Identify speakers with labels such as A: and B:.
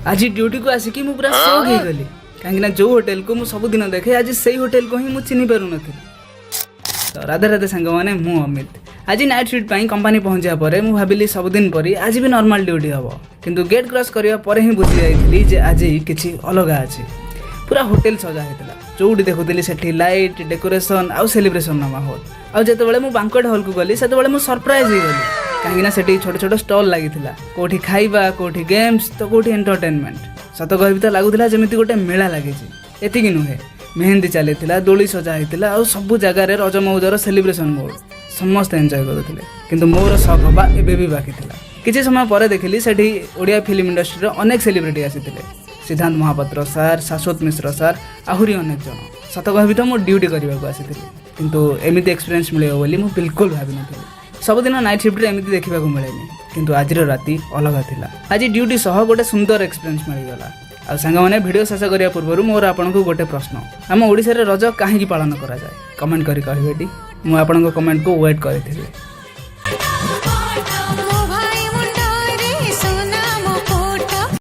A: आज ड्यूटी को आसिकी मु पूरा शॉक हो गली कहीं जो होटेल को मुझे सबुदिन देखे आज से होटेल को ही मुझे चिन्ह पार नी। तो राधे राधे सांग मैंने मु अमित आज नाइट शिफ्ट कंपनी पहुंचा पर मुझे भाविली सबुदिन परी आज भी नॉर्मल ड्यूटी हम किंतु गेट क्रॉस करने पर ही बुझी जाइली जे आज किसी अलग अच्छी पूरा होटेल सजा होता जो देखुली से लाइट डेकोरेशन आउ सेलिब्रेशन माहौल आउ जो मुझे बैंक्वेट हॉल को गली से मुझे सरप्राइज हो गली कहीं से छोट छोट स्टॉल लगी कौटी खाइबा कौटी गेम्स तो कौटी एंटरटेनमेंट सत कह तो लगुला जमी गोटे मेला लगी एति नुहे मेहंदी चली दोली सजा होता आ सब जगार रज मौजर सेलिब्रेशन मोड समस्त एंजॉय करुले किंतु मोर शौक हवा एबे भी बाकी था। किसी समय पर देखिली से ओडिया फिल्म इंडस्ट्री अनेक सेलिब्रिटी आसी सिद्धांत महापात्र सार शाश्वत मिश्र सार आहरी अनेक जन सत कह तो मुझे ड्यूटी करने को आसी किंतु एमती एक्सपीरियंस मिले बोली मुझे बिल्कुल भाव नी सबुदिन नाइट शिफ्ट एमती देखा मिले किंतु आज राति अलग था। आज ड्यूटी सह गोटे सुंदर एक्सपीरियंस मिलगला। आ सांग मैंने वीडियो शेष करने पूर्व मोर आपन को गोटे प्रश्न आम ओडिशा रे रज कहीं पालन करा जाए कमेंट करी कहबेटी मु आपन को कमेंट को वेट करी।